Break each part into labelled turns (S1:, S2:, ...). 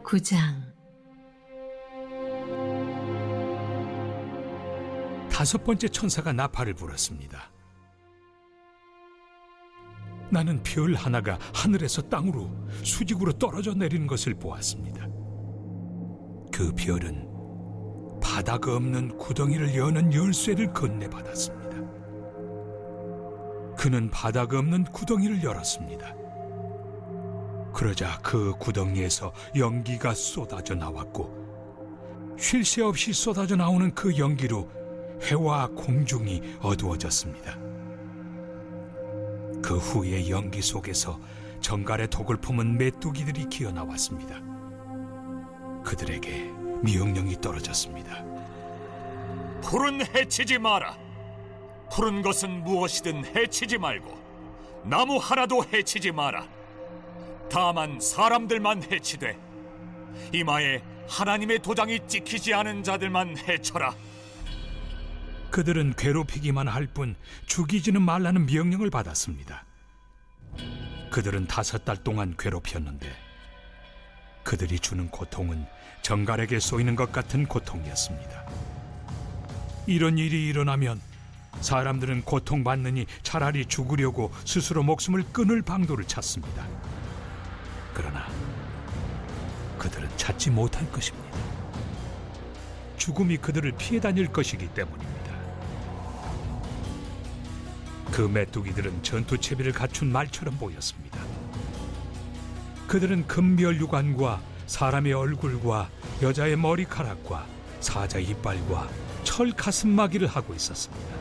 S1: 9장.
S2: 다섯 번째 천사가 나팔을 불었습니다. 나는 별 하나가 하늘에서 땅으로 수직으로 떨어져 내리는 것을 보았습니다. 그 별은 바다가 없는 구덩이를 여는 열쇠를 건네받았습니다. 그는 바다가 없는 구덩이를 열었습니다. 그러자 그 구덩이에서 연기가 쏟아져 나왔고, 쉴 새 없이 쏟아져 나오는 그 연기로 해와 공중이 어두워졌습니다. 그 후에 연기 속에서 정갈의 독을 품은 메뚜기들이 기어 나왔습니다. 그들에게 명령이 떨어졌습니다.
S3: 풀은 해치지 마라. 푸른 것은 무엇이든 해치지 말고 나무 하나도 해치지 마라. 다만 사람들만 해치되 이마에 하나님의 도장이 찍히지 않은 자들만 해쳐라.
S2: 그들은 괴롭히기만 할 뿐 죽이지는 말라는 명령을 받았습니다. 그들은 5달 동안 괴롭혔는데 그들이 주는 고통은 정갈에게 쏘이는 것 같은 고통이었습니다. 이런 일이 일어나면 사람들은 고통받느니 차라리 죽으려고 스스로 목숨을 끊을 방도를 찾습니다. 그러나 그들은 찾지 못할 것입니다. 죽음이 그들을 피해 다닐 것이기 때문입니다. 그 메뚜기들은 전투 채비를 갖춘 말처럼 보였습니다. 그들은 금별 유관과 사람의 얼굴과 여자의 머리카락과 사자 이빨과 철 가슴막이를 하고 있었습니다.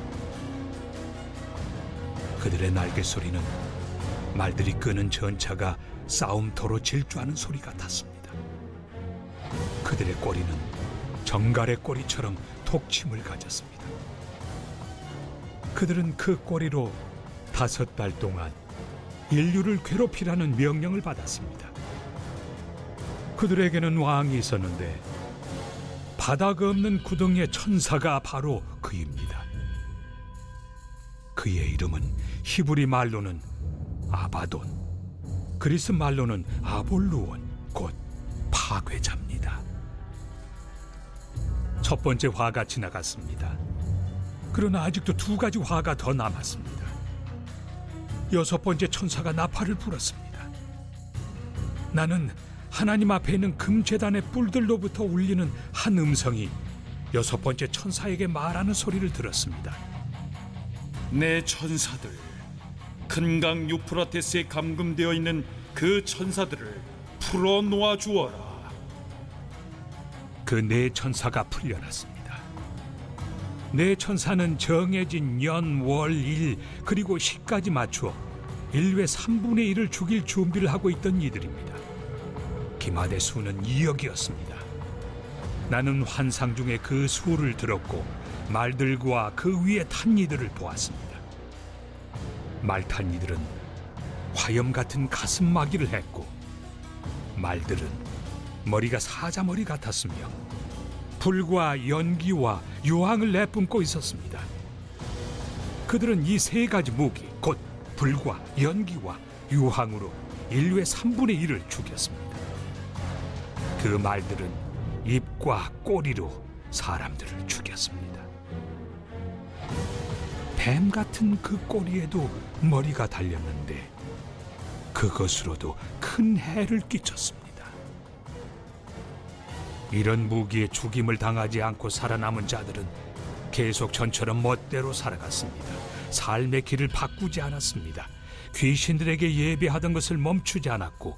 S2: 그들의 날개 소리는 말들이 끄는 전차가 싸움터로 질주하는 소리 같았습니다. 그들의 꼬리는 정갈의 꼬리처럼 톡침을 가졌습니다. 그들은 그 꼬리로 5달 동안 인류를 괴롭히라는 명령을 받았습니다. 그들에게는 왕이 있었는데 바다가 없는 구덩이의 천사가 바로 그입니다. 그의 이름은 히브리 말로는 아바돈, 그리스 말로는 아볼루온, 곧 파괴자입니다. 첫 번째 화가 지나갔습니다. 그러나 아직도 2가지 화가 더 남았습니다. 6번째 천사가 나팔을 불었습니다. 나는 하나님 앞에 있는 금제단의 뿔들로부터 울리는 한 음성이 6번째 천사에게 말하는 소리를 들었습니다.
S4: 내 천사들, 큰 강 유프라테스에 감금되어 있는 그 천사들을 풀어 놓아 주어라.
S2: 그 네 천사가 풀려났습니다. 네 천사는 정해진 연, 월, 일 그리고 시까지 맞추어 1회 3분의 1을 죽일 준비를 하고 있던 이들입니다. 기마대 수는 2억이었습니다. 나는 환상 중에 그 수를 들었고 말들과 그 위에 탄 이들을 보았습니다. 말 탄 이들은 화염 같은 가슴막이를 했고 말들은 머리가 사자머리 같았으며 불과 연기와 유황을 내뿜고 있었습니다. 그들은 이 3가지 무기, 곧 불과 연기와 유황으로 인류의 3분의 1을 죽였습니다. 그 말들은 입과 꼬리로 사람들을 죽였습니다. 뱀 같은 그 꼬리에도 머리가 달렸는데 그것으로도 큰 해를 끼쳤습니다. 이런 무기에 죽임을 당하지 않고 살아남은 자들은 계속 전처럼 멋대로 살아갔습니다. 삶의 길을 바꾸지 않았습니다. 귀신들에게 예배하던 것을 멈추지 않았고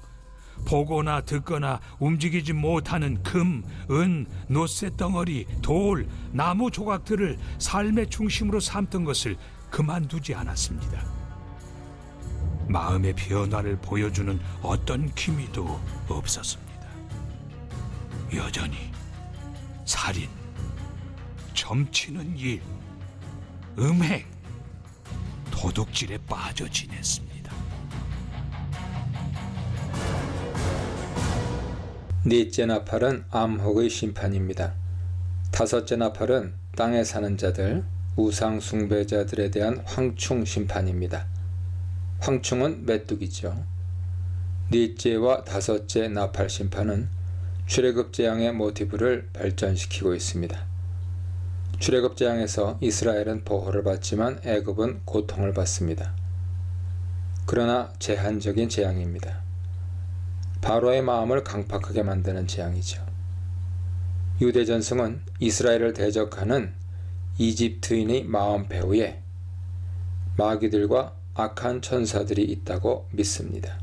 S2: 보거나 듣거나 움직이지 못하는 금, 은, 노쇠 덩어리, 돌, 나무 조각들을 삶의 중심으로 삼던 것을 그만두지 않았습니다. 마음의 변화를 보여주는 어떤 기미도 없었습니다. 여전히 살인, 점치는 일, 음행, 도둑질에 빠져 지냈습니다.
S5: 넷째 나팔은 암흑의 심판입니다. 5째 나팔은 땅에 사는 자들, 우상 숭배자들에 대한 황충 심판입니다. 황충은 메뚜기죠. 넷째와 5째 나팔 심판은 출애굽 재앙의 모티브를 발전시키고 있습니다. 출애굽 재앙에서 이스라엘은 보호를 받지만 애굽은 고통을 받습니다. 그러나 제한적인 재앙입니다. 바로의 마음을 강팍하게 만드는 재앙이죠. 유대 전승은 이스라엘을 대적하는 이집트인의 마음 배후에 마귀들과 악한 천사들이 있다고 믿습니다.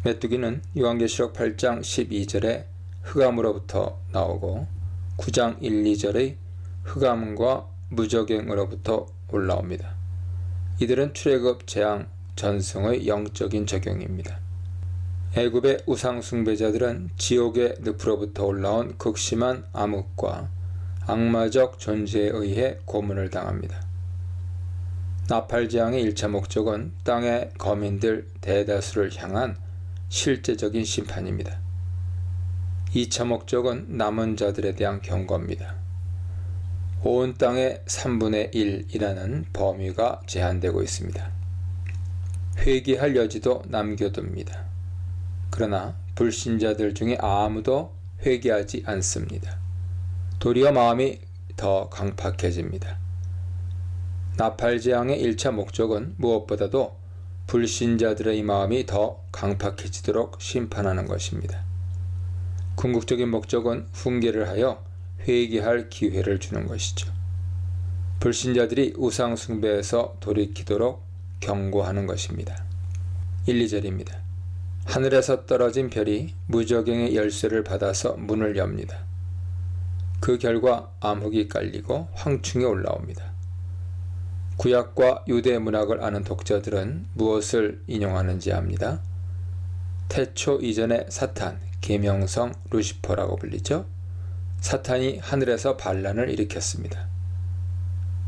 S5: 메뚜기는 요한계시록 8장 12절에 흑암으로부터 나오고 9장 1, 2절의 흑암과 무저갱으로부터 올라옵니다. 이들은 출애굽 재앙 전승의 영적인 적용입니다. 애굽의 우상 숭배자들은 지옥의 늪으로부터 올라온 극심한 암흑과 악마적 존재에 의해 고문을 당합니다. 나팔 재앙의 1차 목적은 땅의 거민들 대다수를 향한 실제적인 심판입니다. 2차 목적은 남은 자들에 대한 경고입니다. 온 땅의 3분의 1이라는 범위가 제한되고 있습니다. 회개할 여지도 남겨둡니다. 그러나 불신자들 중에 아무도 회개하지 않습니다. 도리어 마음이 더 강팍해집니다. 나팔 재앙의 1차 목적은 무엇보다도 불신자들의 마음이 더 강팍해지도록 심판하는 것입니다. 궁극적인 목적은 훈계를 하여 회개할 기회를 주는 것이죠. 불신자들이 우상 숭배에서 돌이키도록 경고하는 것입니다. 1, 2절입니다. 하늘에서 떨어진 별이 무저갱의 열쇠를 받아서 문을 엽니다. 그 결과 암흑이 깔리고 황충이 올라옵니다. 구약과 유대 문학을 아는 독자들은 무엇을 인용하는지 압니다. 태초 이전의 사탄, 계명성 루시퍼라고 불리죠. 사탄이 하늘에서 반란을 일으켰습니다.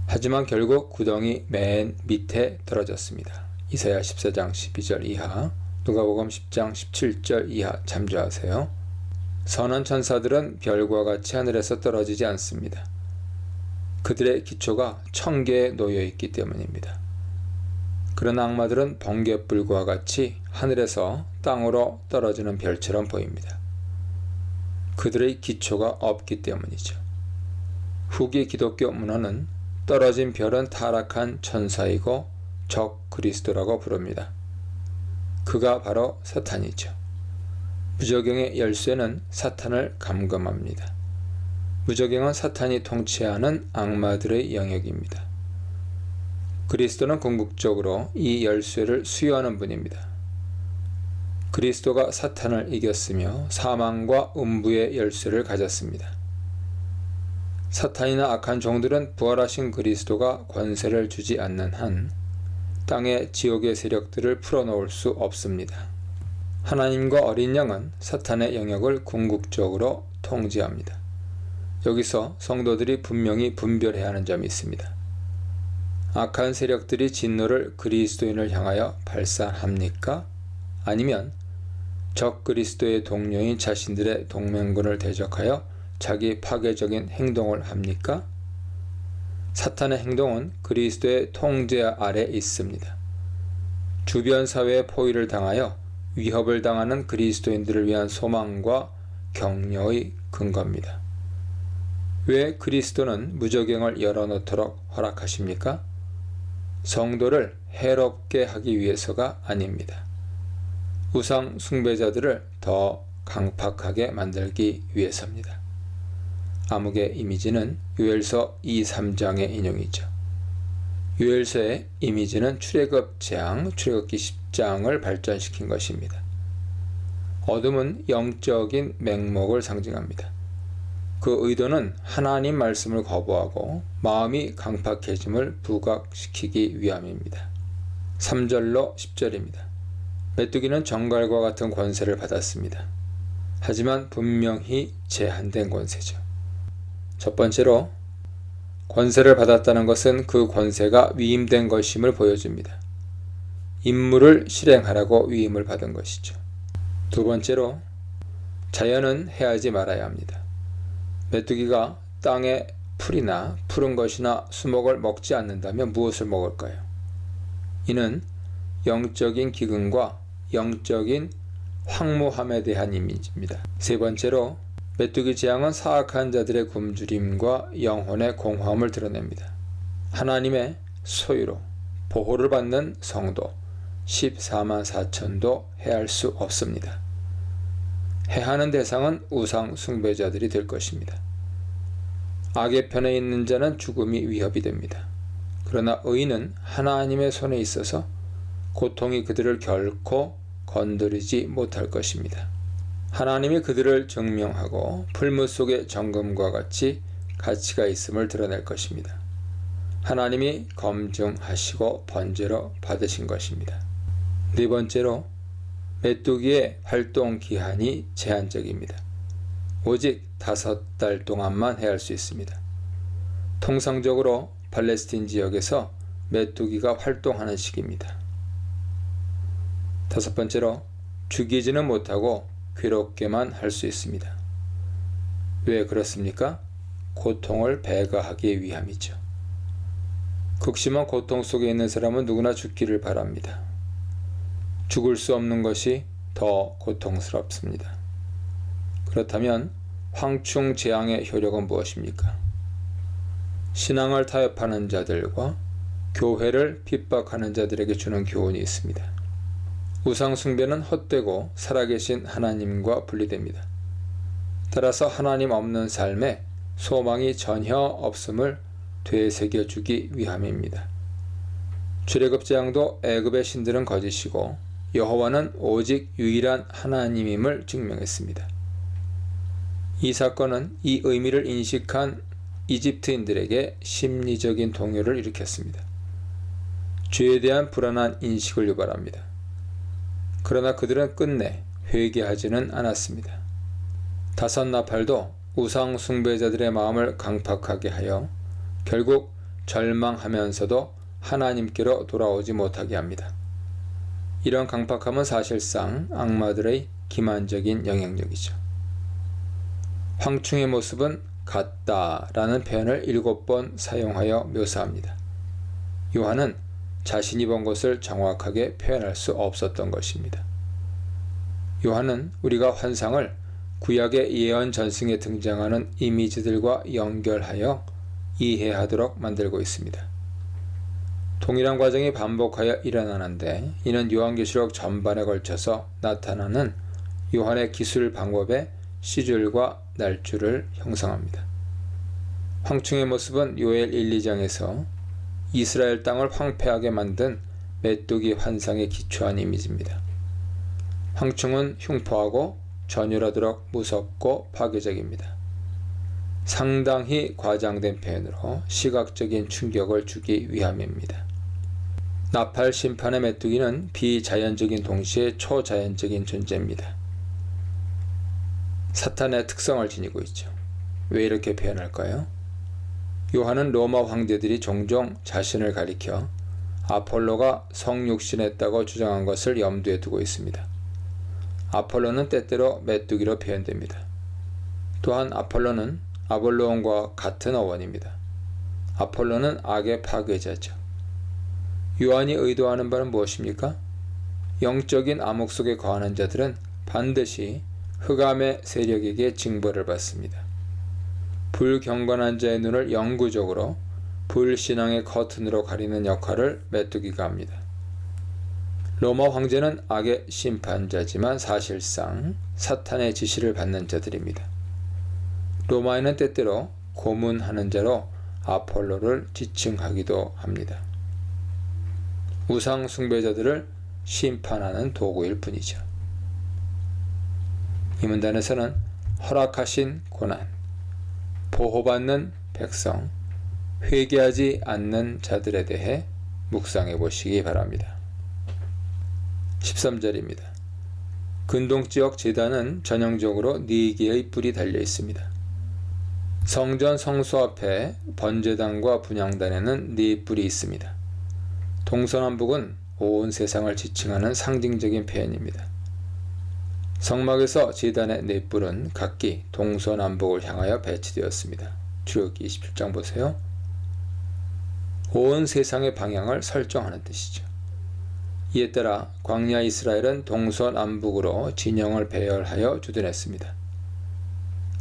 S5: 하지만 결국 구덩이 맨 밑에 떨어졌습니다. 이사야 14장 12절 이하, 누가복음 10장 17절 이하 참조하세요. 선한 천사들은 별과 같이 하늘에서 떨어지지 않습니다. 그들의 기초가 천계에 놓여 있기 때문입니다. 그런 악마들은 번갯불과 같이 하늘에서 땅으로 떨어지는 별처럼 보입니다. 그들의 기초가 없기 때문이죠. 후기 기독교 문헌은 떨어진 별은 타락한 천사이고 적 그리스도라고 부릅니다. 그가 바로 사탄이죠. 무저갱의 열쇠는 사탄을 감금합니다. 무저갱은 사탄이 통치하는 악마들의 영역입니다. 그리스도는 궁극적으로 이 열쇠를 수여하는 분입니다. 그리스도가 사탄을 이겼으며 사망과 음부의 열쇠를 가졌습니다. 사탄이나 악한 종들은 부활하신 그리스도가 권세를 주지 않는 한 땅의 지옥의 세력들을 풀어놓을 수 없습니다. 하나님과 어린 양은 사탄의 영역을 궁극적으로 통제합니다. 여기서 성도들이 분명히 분별해야 하는 점이 있습니다. 악한 세력들이 진노를 그리스도인을 향하여 발산합니까? 아니면 적 그리스도의 동료인 자신들의 동맹군을 대적하여 자기 파괴적인 행동을 합니까? 사탄의 행동은 그리스도의 통제 아래 있습니다. 주변 사회의 포위를 당하여 위협을 당하는 그리스도인들을 위한 소망과 격려의 근거입니다. 왜 그리스도는 무저갱을 열어놓도록 허락하십니까? 성도를 해롭게 하기 위해서가 아닙니다. 우상 숭배자들을 더 강팍하게 만들기 위해서입니다. 암흑의 이미지는 요엘서 2, 3장의 인용이죠. 요엘서의 이미지는 출애굽 재앙, 출애굽기 10장을 발전시킨 것입니다. 어둠은 영적인 맹목을 상징합니다. 그 의도는 하나님 말씀을 거부하고 마음이 강팍해짐을 부각시키기 위함입니다. 3절로 10절입니다. 메뚜기는 정갈과 같은 권세를 받았습니다. 하지만 분명히 제한된 권세죠. 첫 번째로 권세를 받았다는 것은 그 권세가 위임된 것임을 보여줍니다. 임무를 실행하라고 위임을 받은 것이죠. 두 번째로 자연은 해하지 말아야 합니다. 메뚜기가 땅의 풀이나 푸른 것이나 수목을 먹지 않는다면 무엇을 먹을까요? 이는 영적인 기근과 영적인 황무함에 대한 이미지입니다. 세 번째로 메뚜기 재앙은 사악한 자들의 굶주림과 영혼의 공허함을 드러냅니다. 하나님의 소유로 보호를 받는 성도 14만 4천도 해할 수 없습니다. 해하는 대상은 우상 숭배자들이 될 것입니다. 악의 편에 있는 자는 죽음이 위협이 됩니다. 그러나 의인은 하나님의 손에 있어서 고통이 그들을 결코 건드리지 못할 것입니다. 하나님이 그들을 증명하고 풀무 속의 정금과 같이 가치가 있음을 드러낼 것입니다. 하나님이 검증하시고 번제로 받으신 것입니다. 네 번째로, 메뚜기의 활동 기한이 제한적입니다. 오직 5달 동안만 해할 수 있습니다. 통상적으로 팔레스틴 지역에서 메뚜기가 활동하는 시기입니다. 5번째로, 죽이지는 못하고 괴롭게만 할 수 있습니다. 왜 그렇습니까? 고통을 배가하기 위함이죠. 극심한 고통 속에 있는 사람은 누구나 죽기를 바랍니다. 죽을 수 없는 것이 더 고통스럽습니다. 그렇다면 황충 재앙의 효력은 무엇입니까? 신앙을 타협하는 자들과 교회를 핍박하는 자들에게 주는 교훈이 있습니다. 우상 숭배는 헛되고 살아계신 하나님과 분리됩니다. 따라서 하나님 없는 삶에 소망이 전혀 없음을 되새겨주기 위함입니다. 출애굽 재앙도 애굽의 신들은 거짓이고 여호와는 오직 유일한 하나님임을 증명했습니다. 이 사건은 이 의미를 인식한 이집트인들에게 심리적인 동요를 일으켰습니다. 죄에 대한 불안한 인식을 유발합니다. 그러나 그들은 끝내 회개하지는 않았습니다. 다섯 나팔도 우상 숭배자들의 마음을 강팍하게 하여 결국 절망하면서도 하나님께로 돌아오지 못하게 합니다. 이런 강팍함은 사실상 악마들의 기만적인 영향력이죠. 황충의 모습은 같다라는 표현을 7번 사용하여 묘사합니다. 요한은 자신이 본 것을 정확하게 표현할 수 없었던 것입니다. 요한은 우리가 환상을 구약의 예언 전승에 등장하는 이미지들과 연결하여 이해하도록 만들고 있습니다. 동일한 과정이 반복하여 일어나는데 이는 요한계시록 전반에 걸쳐서 나타나는 요한의 기술 방법의 시줄과 날줄을 형성합니다. 황충의 모습은 요엘 1, 2장에서 이스라엘 땅을 황폐하게 만든 메뚜기 환상에 기초한 이미지입니다. 황충은 흉포하고 전율하도록 무섭고 파괴적입니다. 상당히 과장된 표현으로 시각적인 충격을 주기 위함입니다. 나팔 심판의 메뚜기는 비자연적인 동시에 초자연적인 존재입니다. 사탄의 특성을 지니고 있죠. 왜 이렇게 표현할까요? 요한은 로마 황제들이 종종 자신을 가리켜 아폴로가 성육신했다고 주장한 것을 염두에 두고 있습니다. 아폴로는 때때로 메뚜기로 표현됩니다. 또한 아폴로는 아볼로온과 같은 어원입니다. 아폴로는 악의 파괴자죠. 요한이 의도하는 바는 무엇입니까? 영적인 암흑 속에 거하는 자들은 반드시 흑암의 세력에게 징벌을 받습니다. 불경건한 자의 눈을 영구적으로 불신앙의 커튼으로 가리는 역할을 메뚜기가 합니다. 로마 황제는 악의 심판자지만 사실상 사탄의 지시를 받는 자들입니다. 로마에는 때때로 고문하는 자로 아폴로를 지칭하기도 합니다. 우상 숭배자들을 심판하는 도구일 뿐이죠. 이 문단에서는 허락하신 고난, 보호받는 백성, 회개하지 않는 자들에 대해 묵상해 보시기 바랍니다. 13절입니다. 근동지역 제단은 전형적으로 4개의 뿔이 달려 있습니다. 성전 성소 앞에 번제단과 분향단에는 4뿔이 있습니다. 동서남북은 온 세상을 지칭하는 상징적인 표현입니다. 성막에서 제단의 4뿔은 각기 동서남북을 향하여 배치되었습니다. 출애굽기 27장 보세요. 온 세상의 방향을 설정하는 뜻이죠. 이에 따라 광야 이스라엘은 동서남북으로 진영을 배열하여 주둔했습니다.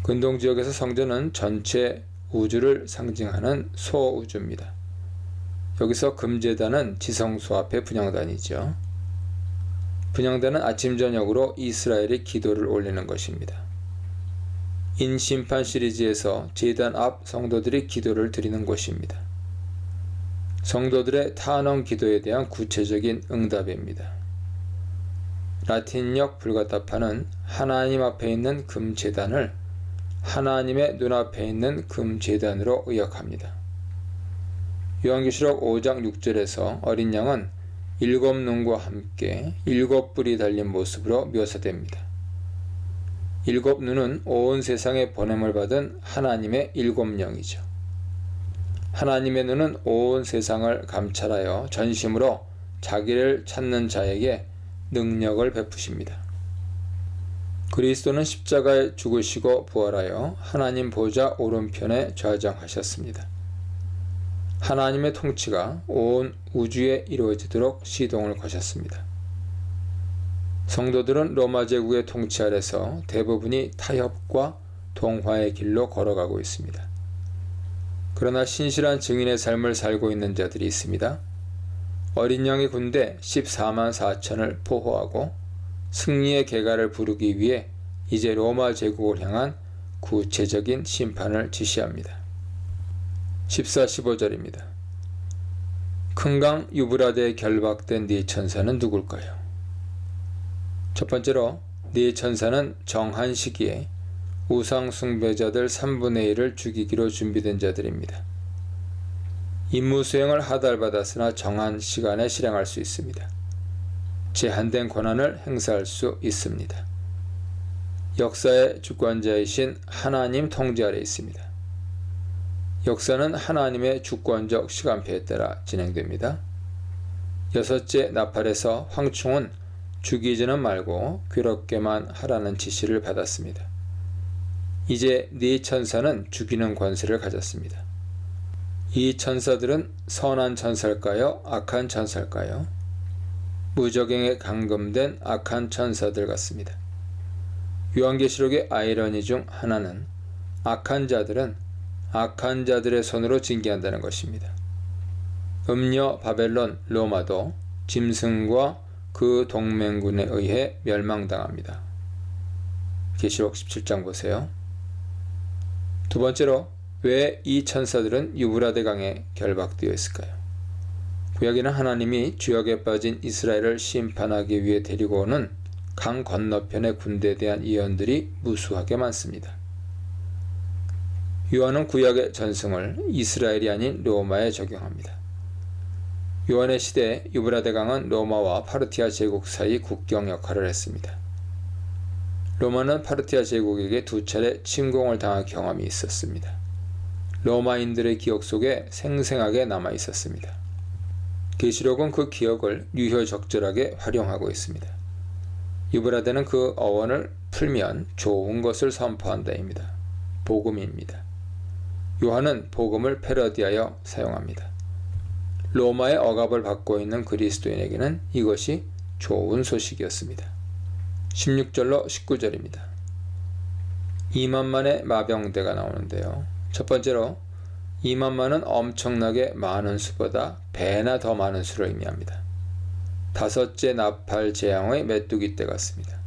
S5: 근동 지역에서 성전은 전체 우주를 상징하는 소우주입니다. 여기서 금제단은 지성소 앞에 분향단이죠. 분향단은 아침 저녁으로 이스라엘의 기도를 올리는 것입니다. 인심판 시리즈에서 제단 앞 성도들이 기도를 드리는 곳입니다. 성도들의 탄원 기도에 대한 구체적인 응답입니다. 라틴역 불가타파는 하나님 앞에 있는 금제단을 하나님의 눈앞에 있는 금제단으로 의역합니다. 요한계시록 5장 6절에서 어린 양은 7눈과 함께 7뿔이 달린 모습으로 묘사됩니다. 7눈은 온 세상에 보냄을 받은 하나님의 7영이죠. 하나님의 눈은 온 세상을 감찰하여 전심으로 자기를 찾는 자에게 능력을 베푸십니다. 그리스도는 십자가에 죽으시고 부활하여 하나님 보좌 오른편에 좌정하셨습니다. 하나님의 통치가 온 우주에 이루어지도록 시동을 거셨습니다. 성도들은 로마 제국의 통치 아래서 대부분이 타협과 동화의 길로 걸어가고 있습니다. 그러나 신실한 증인의 삶을 살고 있는 자들이 있습니다. 어린 양의 군대 14만 4천을 포호하고 승리의 계가를 부르기 위해 이제 로마 제국을 향한 구체적인 심판을 지시합니다. 14, 15절입니다. 큰 강 유브라데에 결박된 네 천사는 누굴까요? 첫 번째로 네 천사는 정한 시기에 우상 숭배자들 3분의 1을 죽이기로 준비된 자들입니다. 임무 수행을 하달받았으나 정한 시간에 실행할 수 있습니다. 제한된 권한을 행사할 수 있습니다. 역사의 주권자이신 하나님 통제 아래 있습니다. 역사는 하나님의 주권적 시간표에 따라 진행됩니다. 여섯째 나팔에서 황충은 죽이지는 말고 괴롭게만 하라는 지시를 받았습니다. 이제 네 천사는 죽이는 권세를 가졌습니다. 이 천사들은 선한 천사일까요? 악한 천사일까요? 무적행에 감금된 악한 천사들 같습니다. 요한계시록의 아이러니 중 하나는 악한 자들은 악한 자들의 손으로 징계한다는 것입니다. 음녀 바벨론 로마도 짐승과 그 동맹군에 의해 멸망당합니다. 계시록 17장 보세요. 두 번째로 왜 이 천사들은 유브라데 강에 결박되어 있을까요? 구약에는 하나님이 죄악에 빠진 이스라엘을 심판하기 위해 데리고 오는 강 건너편의 군대에 대한 예언들이 무수하게 많습니다. 요한은 구약의 전승을 이스라엘이 아닌 로마에 적용합니다. 요한의 시대 유브라데 강은 로마와 파르티아 제국 사이 국경 역할을 했습니다. 로마는 파르티아 제국에게 2차례 침공을 당한 경험이 있었습니다. 로마인들의 기억 속에 생생하게 남아 있었습니다. 계시록은 그 기억을 유효적절하게 활용하고 있습니다. 유브라데는 그 어원을 풀면 좋은 것을 선포한다입니다. 복음입니다. 요한은 복음을 패러디하여 사용합니다. 로마의 억압을 받고 있는 그리스도인에게는 이것이 좋은 소식이었습니다. 16절로 19절입니다. 2만만의 마병대가 나오는데요. 첫 번째로 2만만은 엄청나게 많은 수보다 배나 더 많은 수를 의미합니다. 다섯째 나팔 재앙의 메뚜기 떼 같습니다.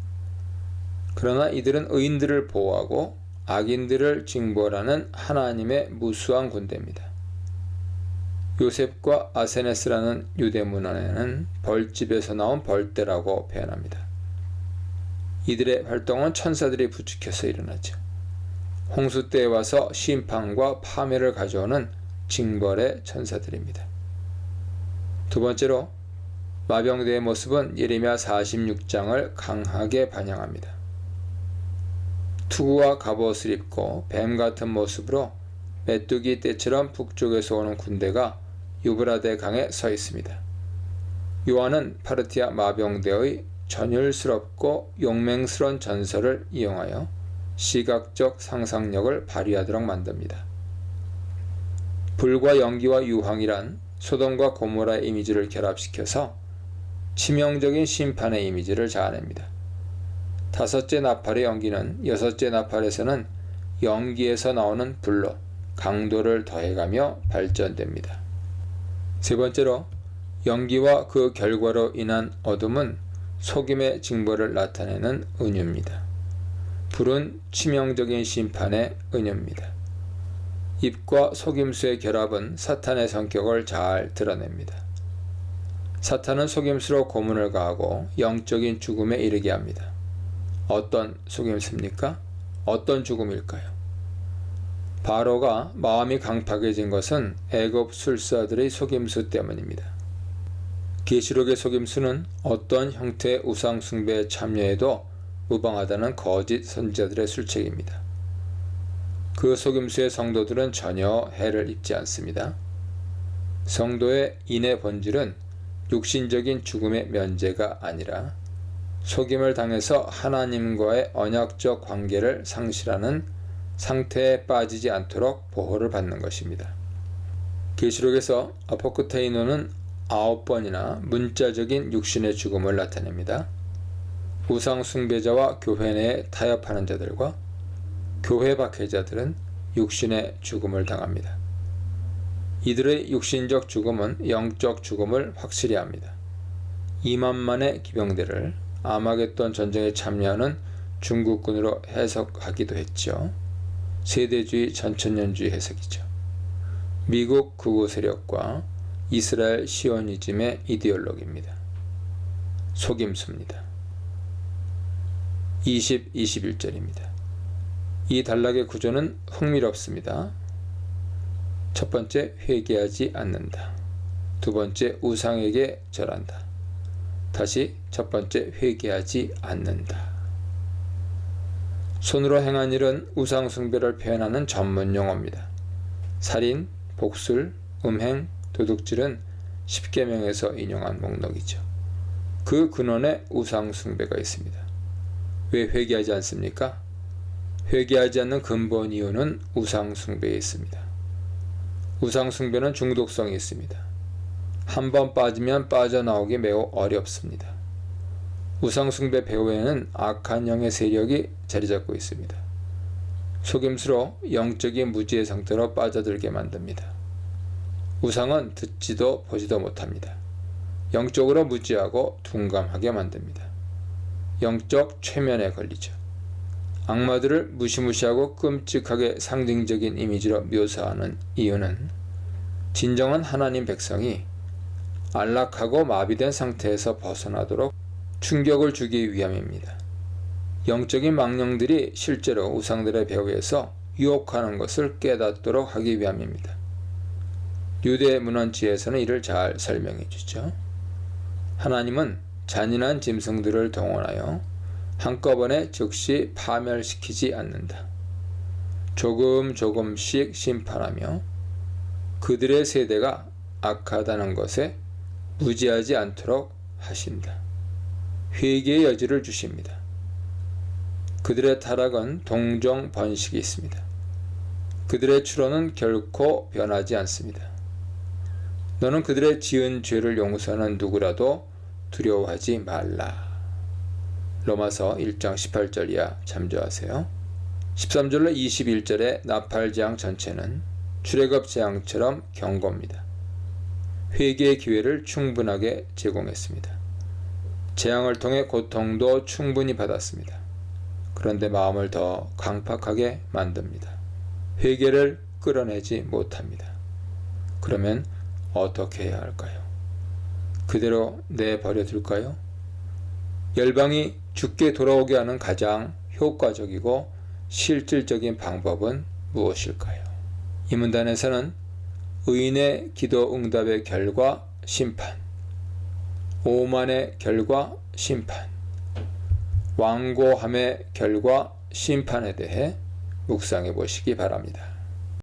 S5: 그러나 이들은 의인들을 보호하고 악인들을 징벌하는 하나님의 무수한 군대입니다. 요셉과 아세네스라는 유대 문헌에는 벌집에서 나온 벌떼라고 표현합니다. 이들의 활동은 천사들이 부추겨서 일어나죠. 홍수 때에 와서 심판과 파멸을 가져오는 징벌의 천사들입니다. 두 번째로 마병대의 모습은 예레미야 46장을 강하게 반영합니다. 투구와 갑옷을 입고 뱀 같은 모습으로 메뚜기 떼처럼 북쪽에서 오는 군대가 유브라데 강에 서 있습니다. 요한은 파르티아 마병대의 전율스럽고 용맹스러운 전설을 이용하여 시각적 상상력을 발휘하도록 만듭니다. 불과 연기와 유황이란 소돔과 고모라의 이미지를 결합시켜서 치명적인 심판의 이미지를 자아냅니다. 다섯째 나팔의 연기는 여섯째 나팔에서는 연기에서 나오는 불로 강도를 더해가며 발전됩니다. 세 번째로, 연기와 그 결과로 인한 어둠은 속임의 징벌을 나타내는 은유입니다. 불은 치명적인 심판의 은유입니다. 입과 속임수의 결합은 사탄의 성격을 잘 드러냅니다. 사탄은 속임수로 고문을 가하고 영적인 죽음에 이르게 합니다. 어떤 속임수입니까? 어떤 죽음일까요? 바로가 마음이 강팍해진 것은 애굽 술사들의 속임수 때문입니다. 계시록의 속임수는 어떤 형태의 우상 숭배에 참여해도 무방하다는 거짓 선지자들의 술책입니다. 그 속임수의 성도들은 전혀 해를 입지 않습니다. 성도의 인의 본질은 육신적인 죽음의 면제가 아니라 속임을 당해서 하나님과의 언약적 관계를 상실하는 상태에 빠지지 않도록 보호를 받는 것입니다. 계시록에서 아포크테이노는 9번이나 문자적인 육신의 죽음을 나타냅니다. 우상 숭배자와 교회 내에 타협하는 자들과 교회 박해자들은 육신의 죽음을 당합니다. 이들의 육신적 죽음은 영적 죽음을 확실히 합니다. 2만만의 기병대를 아마겟돈 전쟁에 참여하는 중국군으로 해석하기도 했죠. 세대주의 전천년주의 해석이죠. 미국 극우 세력과 이스라엘 시오니즘의 이데올로기입니다. 속임수입니다. 20, 21절입니다. 이 단락의 구조는 흥미롭습니다. 첫 번째, 회개하지 않는다. 두 번째, 우상에게 절한다. 다시 첫 번째, 회개하지 않는다. 손으로 행한 일은 우상 숭배를 표현하는 전문 용어입니다. 살인, 복술, 음행, 도둑질은 10계명에서 인용한 목록이죠. 그 근원에 우상 숭배가 있습니다. 왜 회개하지 않습니까? 회개하지 않는 근본 이유는 우상 숭배에 있습니다. 우상 숭배는 중독성이 있습니다. 한 번 빠지면 빠져나오기 매우 어렵습니다. 우상 숭배 배후에는 악한 영의 세력이 자리잡고 있습니다. 속임수로 영적인 무지의 상태로 빠져들게 만듭니다. 우상은 듣지도 보지도 못합니다. 영적으로 무지하고 둔감하게 만듭니다. 영적 최면에 걸리죠. 악마들을 무시무시하고 끔찍하게 상징적인 이미지로 묘사하는 이유는 진정한 하나님 백성이 안락하고 마비된 상태에서 벗어나도록 충격을 주기 위함입니다. 영적인 망령들이 실제로 우상들의 배후에서 유혹하는 것을 깨닫도록 하기 위함입니다. 유대 문헌지에서는 이를 잘 설명해 주죠. 하나님은 잔인한 짐승들을 동원하여 한꺼번에 즉시 파멸시키지 않는다. 조금씩 심판하며 그들의 세대가 악하다는 것에 무지하지 않도록 하신다. 회개의 여지를 주십니다. 그들의 타락은 동종 번식이 있습니다. 그들의 추론은 결코 변하지 않습니다. 너는 그들의 지은 죄를 용서하는 누구라도 두려워하지 말라. 로마서 1장 18절 이하 참조하세요. 13절로 21절의 나팔재앙 전체는 출애굽 재앙처럼 경고입니다. 회개의 기회를 충분하게 제공했습니다. 재앙을 통해 고통도 충분히 받았습니다. 그런데 마음을 더 강팍하게 만듭니다. 회개를 끌어내지 못합니다. 그러면 어떻게 해야 할까요? 그대로 내버려 둘까요? 열방이 죽게 돌아오게 하는 가장 효과적이고 실질적인 방법은 무엇일까요? 이 문단에서는 의인의 기도 응답의 결과 심판, 오만의 결과 심판, 완고함의 결과 심판에 대해 묵상해 보시기 바랍니다.